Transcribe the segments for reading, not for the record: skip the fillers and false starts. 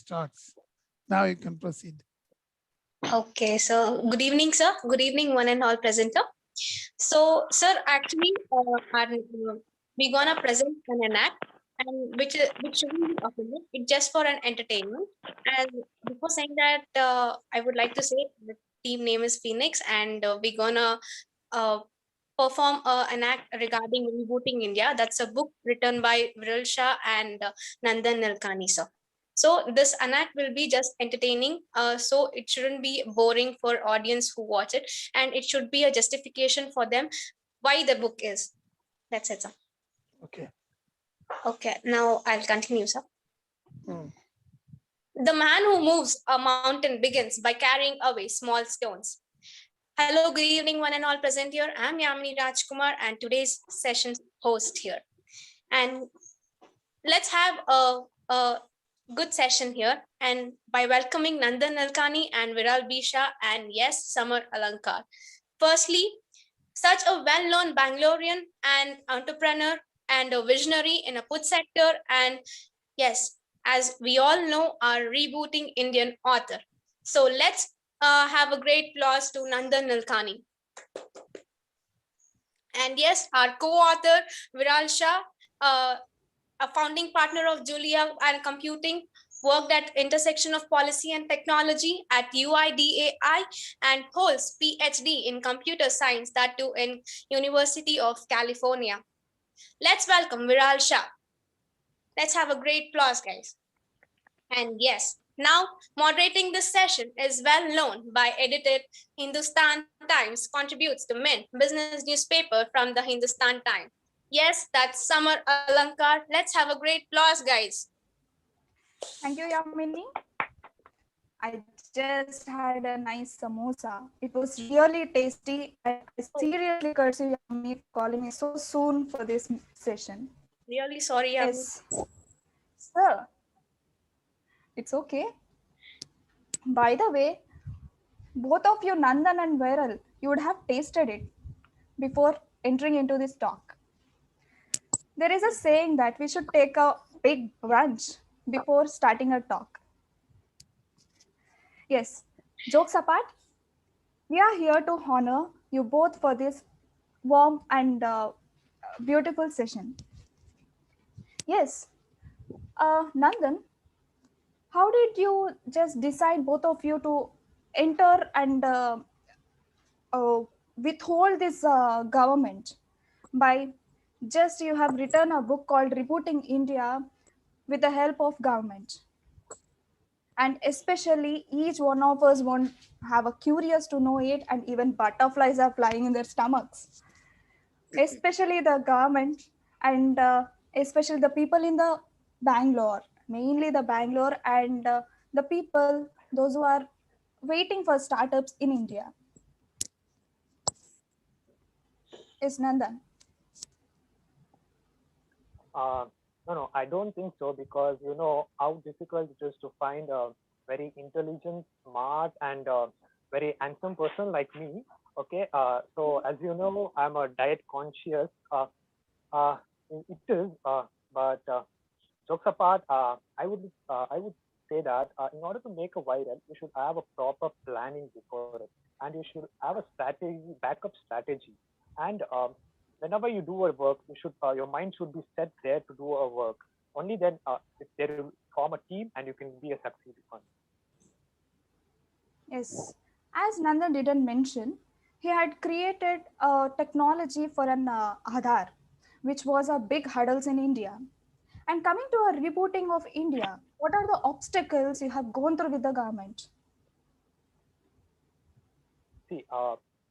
starts. Now you can proceed. Okay, so good evening, sir. Good evening, one and all presenter. So, sir, actually, we're gonna present an act, and which shouldn't be offended. It's just for an entertainment. And before saying that, I would like to say the team name is Phoenix, and we're gonna uh, perform an act regarding rebooting India. That's a book written by Viral Shah and Nandan Nilkani, sir. So this act will be just entertaining. So it shouldn't be boring for audience who watch it, and it should be a justification for them why the book is. That's it, sir. Okay. Okay, now I'll continue, sir. Hmm. The man who moves a mountain begins by carrying away small stones. Hello, good evening, one and all present here. I'm Yamini Rajkumar, and today's session host here. And let's have a good session here. And by welcoming Nandan Nalkani and Viral Bisha, and yes, Samar Alankar. Firstly, such a well-known Bangalorean and entrepreneur and a visionary in a food sector, and yes, as we all know, our rebooting Indian author. So let's have a great applause to Nandan Nilkani. And yes, our co-author Viral Shah, a founding partner of Julia and Computing, worked at intersection of policy and technology at UIDAI, and holds PhD in computer science, that too in University of California. Let's welcome Viral Shah. Let's have a great applause, guys. And yes, now moderating this session is well known by edited Hindustan Times, contributes to Mint business newspaper from the Hindustan Times. Yes, that's Samar Alankar. Let's have a great applause, guys. Thank you, Yamini. I just had a nice samosa. It was really tasty, and I seriously curse you, Yamini, for calling me so soon for this session. Really sorry, Yes, sir. It's okay. By the way, both of you, Nandan and Viral, you would have tasted it before entering into this talk. There is a saying that we should take a big lunch before starting a talk. Yes, jokes apart, we are here to honor you both for this warm and beautiful session. Yes, Nandan, how did you just decide, both of you, to enter and uh, withhold this government by just you have written a book called Rebooting India with the help of government? And especially each one of us want have a curious to know it, and even butterflies are flying in their stomachs, especially the government, and especially the people in the Bangalore, mainly the Bangalore, and the people, those who are waiting for startups in India. Is Nandan? No, I don't think so, because you know how difficult it is to find a very intelligent, smart, and very handsome person like me. Okay, so as you know, I'm a diet conscious. Uh, it is, but jokes apart, I would say that in order to make a viral, you should have a proper planning before it, and you should have a strategy, backup strategy, and whenever you do a work, you should your mind should be set there to do a work. Only then, if they will form a team, and you can be a succeeding one. Yes. As Nandan didn't mention, he had created a technology for an Aadhaar, which was a big hurdles in India. And coming to a rebooting of India, what are the obstacles you have gone through with the government? See,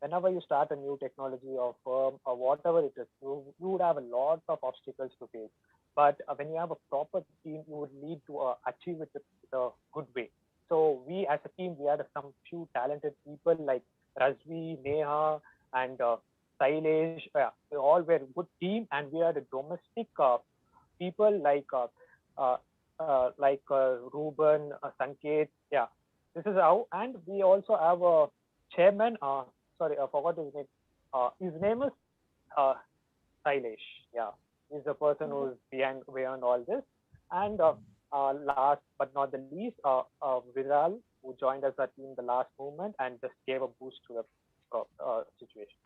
whenever you start a new technology or firm or whatever it is, you would have a lot of obstacles to face. But when you have a proper team, you would need to achieve it with a good way. So we as a team, we had some few talented people like Razvi, Neha, and Sailesh. They all were a good team, and we had a domestic people like Ruben, Sanket. Yeah, this is how. And we also have a chairman. Sorry, I forgot his name. His name is uh, Sailesh. Yeah, he's the person who's behind all this. And last but not the least, Viral, who joined us at in the last moment and just gave a boost to the situation.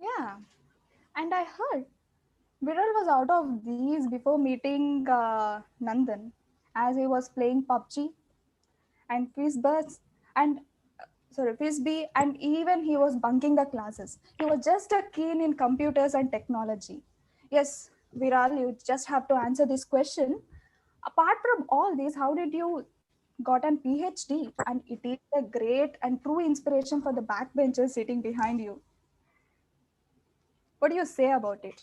Yeah, and I heard Viral was out of these before meeting Nandan, as he was playing PUBG and Fizzbuzz and Frisbee, and even he was bunking the classes. He was just a keen in computers and technology. Yes, Viral, you just have to answer this question. Apart from all this, how did you got an PhD? And it is a great and true inspiration for the backbenchers sitting behind you. What do you say about it?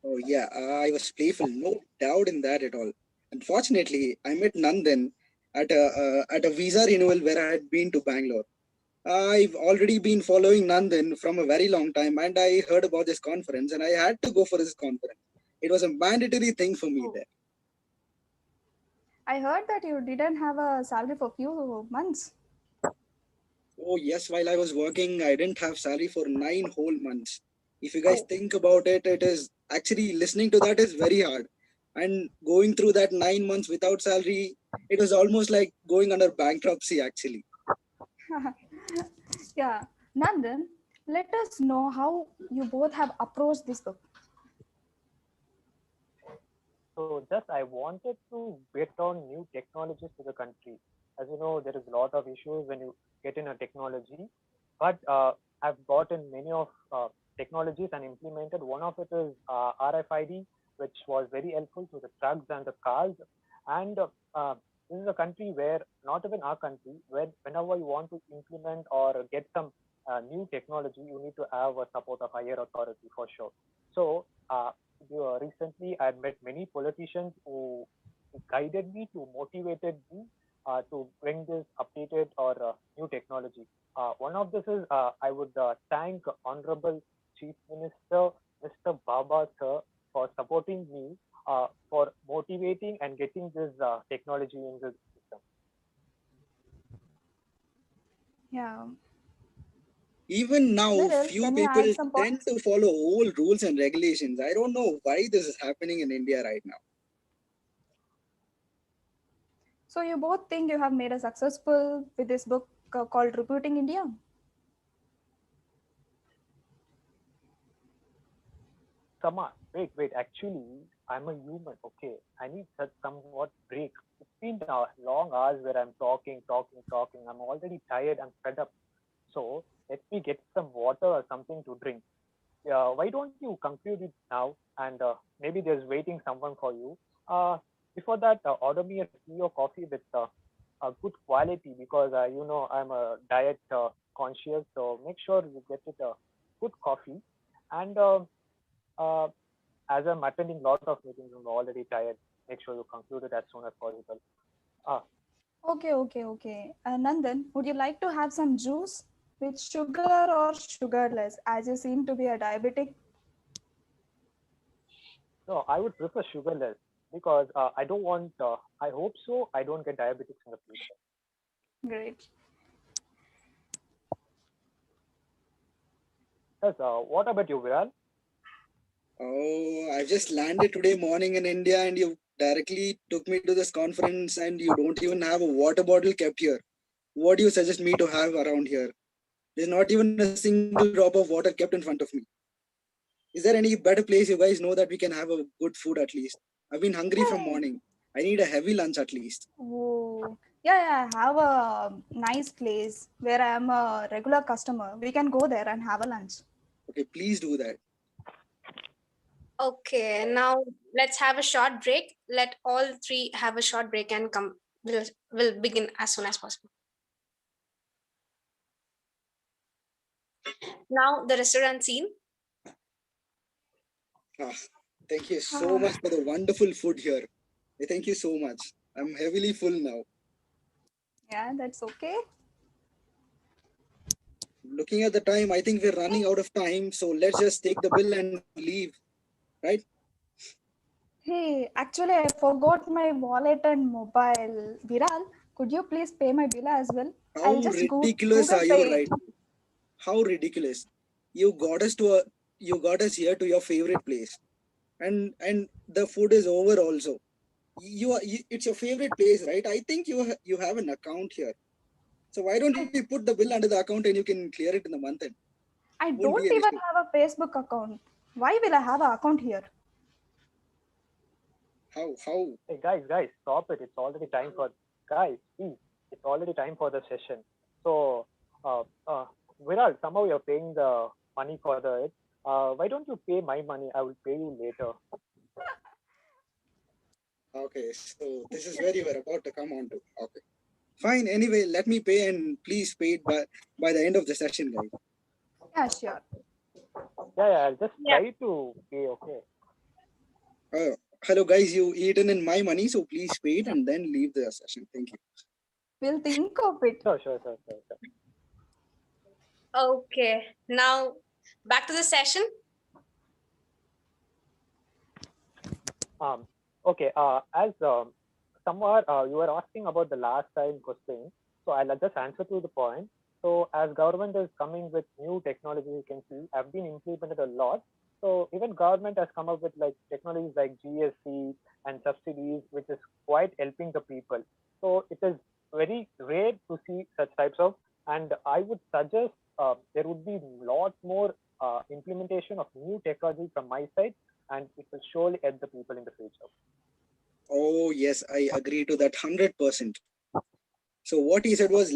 Oh yeah, I was playful, no doubt in that at all. Unfortunately, I met Nandan at a visa renewal where I had been to Bangalore. I've already been following Nandan from a very long time, and I heard about this conference, and I had to go for this conference. It was a mandatory thing for me Oh. there. I heard that you didn't have a salary for few months. Oh yes, while I was working, I didn't have salary for 9 whole months. If you guys Oh, think about it, it is actually listening to that is very hard. And going through that 9 months without salary, it was almost like going under bankruptcy actually. yeah. Nandan, let us know how you both have approached this book. So just I wanted to get on new technologies to the country. As you know, there is a lot of issues when you get in a technology, but I've gotten many of technologies and implemented. One of it is RFID, which was very helpful to the trucks and the cars. And this is a country where, not even our country, where whenever you want to implement or get some new technology, you need to have a support of higher authority for sure. So recently I met many politicians who guided me, to motivated me to bring this updated or new technology. One of this is I would thank Honorable Chief Minister Mr. Baba sir for supporting me, for motivating and getting this technology in the system. Yeah. Even now, Viral, few can you people add some tend points? to follow old rules and regulations. I don't know why this is happening in India right now. So you both think you have made a successful with this book called Rebooting India? Sama, wait. Actually, I'm a human. Okay, I need such somewhat break. It's been long hours where I'm talking. I'm already tired. I'm fed up. So let me get some water or something to drink. Why don't you conclude it now? And maybe there's waiting someone for you. Before that, order me a tea or coffee with a good quality, because I'm a diet conscious. So make sure you get it a good coffee. And uh, as I'm attending lot of meetings, I'm already tired. Make sure you conclude it as soon as possible. Ah, Okay. Nandan, would you like to have some juice with sugar or sugarless, as you seem to be a diabetic? no, I would prefer sugarless, because I don't want. I hope so. I don't get diabetics in the future. Great. Yes. What about you, Viral? Oh, I've just landed today morning in India and you directly took me to this conference and you don't even have a water bottle kept here. What do you suggest me to have around here? There's not even a single drop of water kept in front of me. Is there any better place you guys know that we can have a good food at least? I've been hungry from Hey. morning. I need a heavy lunch at least. Oh, yeah, I have a nice place where I am a regular customer. We can go there and have a lunch. Okay, please do that. Okay, now let's have a short break. Let all three have a short break and come. We'll begin as soon as possible. Now the restaurant scene. Ah, thank you so much for the wonderful food here. Thank you so much. I'm heavily full now. Yeah, that's okay. Looking at the time, I think we're running out of time. So let's just take the bill and leave, right? Hey, actually, I forgot my wallet and mobile. Viral, could you please pay my bill as well? How I'll just ridiculous Google are you Pay it. right now? How ridiculous. You got us here to your favorite place. And the food is over also. it's your favorite place, right? I think you have an account here. So why don't you put the bill under the account and you can clear it in the month end? I Won't don't be an even issue. have a Facebook account. Why will I have an account here? How? Hey guys, stop it. It's already time for guys. Please, it's already time for the session. So, Viral, somehow you're paying the money for the. Why don't you pay my money? I will pay you later. Okay, so this is where you were about to come on to. Okay. Fine. Anyway, let me pay and please pay it by the end of the session, guys. Yeah, sure. Yeah, I'll just Yeah. try to pay. Okay. Hello, guys. You eaten in my money, so please pay it and then leave the session. Thank you. We'll think of it. Sure. Okay, now back to the session. Okay. As somewhat you were asking about the last time question, so I'll just answer to the point. So as government is coming with new technology, you can see have been implemented a lot. So even government has come up with like technologies like GST and subsidies, which is quite helping the people. So it is very rare to see such types of, and I would suggest there would be lot more implementation of new technology from my side, and it will surely help the people in the future. Oh, yes, I agree to that 100%. So what he said was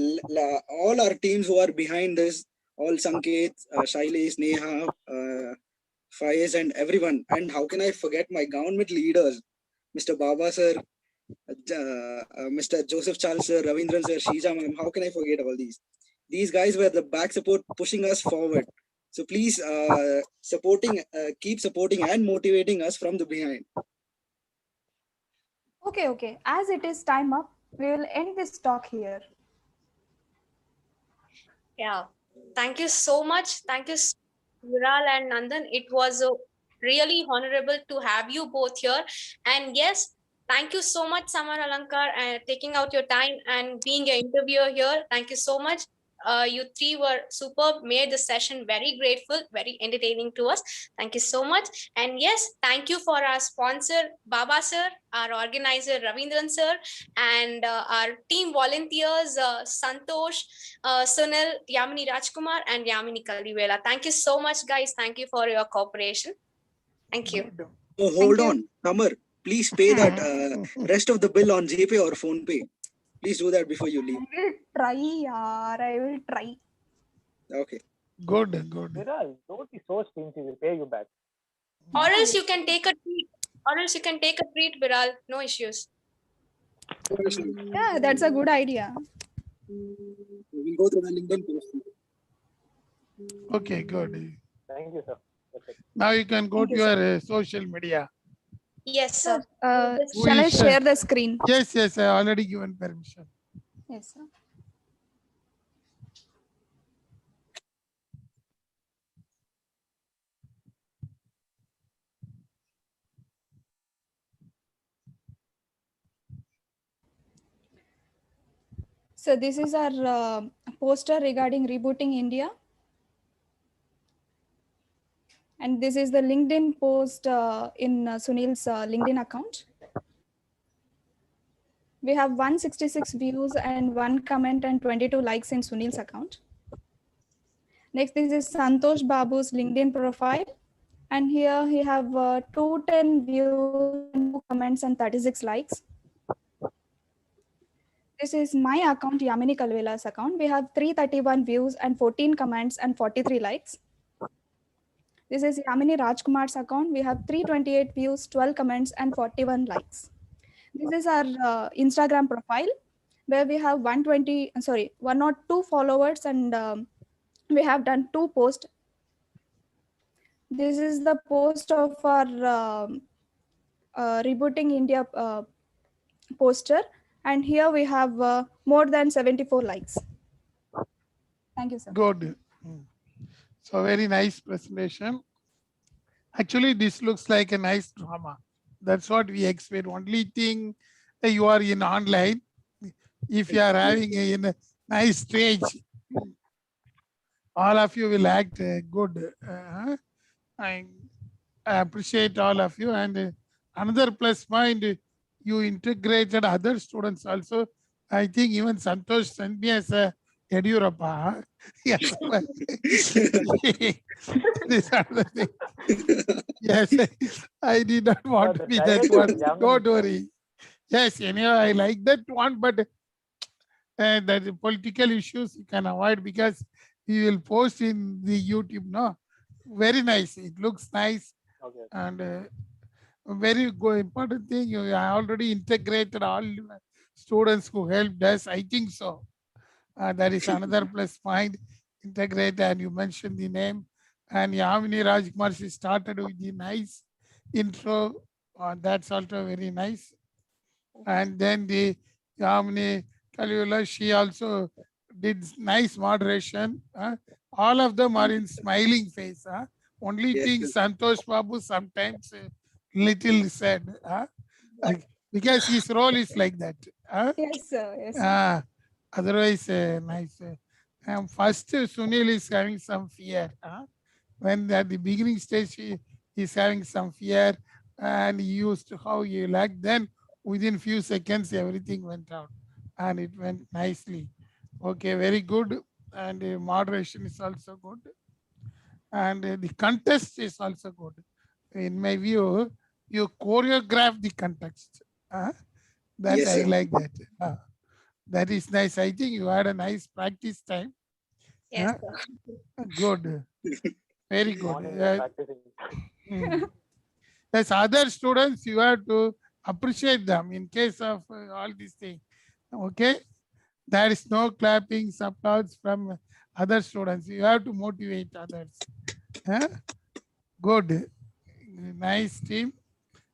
all our teams who are behind this, all Sanket, Shailesh, Neha, Faiz and everyone. And how can I forget my government leaders, Mr. Baba sir, Mr. Joseph Charles sir, Ravindran sir, Sheeja ma'am. How can I forget all these? These guys were the back support pushing us forward. So please keep supporting and motivating us from the behind. Okay. As it is time up, we will end this talk here. Yeah, thank you so much. Thank you, Viral and Nandan. It was really honorable to have you both here. And yes, thank you so much, Samar Alankar, taking out your time and being an interviewer here. Thank you so much. You three were superb, made the session very grateful, very entertaining to us. Thank you so much. And yes, thank you for our sponsor, Baba sir, our organizer, Ravindran sir, and our team volunteers, Santosh, Sunil, Yamini Rajkumar, and Yamini Kalivela. Thank you so much, guys. Thank you for your cooperation. Thank you. Good. Oh, hold you. on, Tamar. Please pay that rest of the bill on GPay or PhonePe. Please do that before you leave. I will try, yaar. I will try. Okay. Good. Viral, don't be so stingy. We'll pay you back. Or else you can take a treat. Viral. No issues. Yeah, that's a good idea. We'll go through the LinkedIn post. Okay, good. Thank you, sir. That's it. Now you can go Thank to you, your social media. Yes, sir. Shall I Who is, share the screen? Yes, I already given permission. Yes, sir. So this is our poster regarding rebooting India. And this is the LinkedIn post in Sunil's LinkedIn account. We have 166 views and 1 comment and 22 likes in Sunil's account. Next, this is Santosh Babu's LinkedIn profile. And here he have 210 views, 2 comments and 36 likes. This is my account, Yamini Kalvela's account. We have 331 views and 14 comments and 43 likes. This is Yamini Rajkumar's account. We have 328 views, 12 comments and 41 likes. This is our Instagram profile where we have 102 followers and we have done 2 posts. This is the post of our Rebooting India poster, and here we have more than 74 likes. Thank you, sir. Good. So very nice presentation. Actually, this looks like a nice drama. That's what we expect. Only thing you are in online. If you are having a nice stage, all of you will act good. I appreciate all of you. And another plus point, you integrated other students also. I think even Santosh sent me as a Yediyurappa. Yes. This other thing. Yes, I did not want to the be that direct one. was Yamini, Don't sir. worry. Yes, anyway, I like that one, but the political issues you can avoid because we will post in the YouTube. No, very nice. It looks nice Okay. and very good. Important thing. You already integrated all students who helped us. I think so. That is another plus point. Integrate, and you mentioned the name. And Yamini Rajkumar, she started with the nice intro. That's also very nice. And then the Yamini Kalula, she also did nice moderation. All of them are in smiling face. Only Yes, thing sir. Santosh Babu sometimes little sad. Because his role is like that. Yes, sir. Yes. Otherwise, nice. First, Sunil is having some fear. When at the beginning stage, he is having some fear and he used to how you like. Then within few seconds, everything went out and it went nicely. Okay, very good. And moderation is also good. And the contest is also good. In my view, you choreograph the context. That Yes, I sir. like that. That is nice. I think you had a nice practice time. Yes, Huh? sir. Good. Very good. Morning we are practicing. As other students, you have to appreciate them in case of all these things. Okay. There is no clapping, applause from other students. You have to motivate others. Huh? Good. Nice team.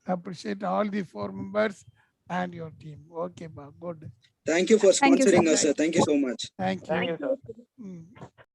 Appreciate all the 4 members and your team. Okay, Bob. Good. Thank you for Thank you, sir. sponsoring us, sir. Thank you so much. Thank you. Thank you, sir. Mm.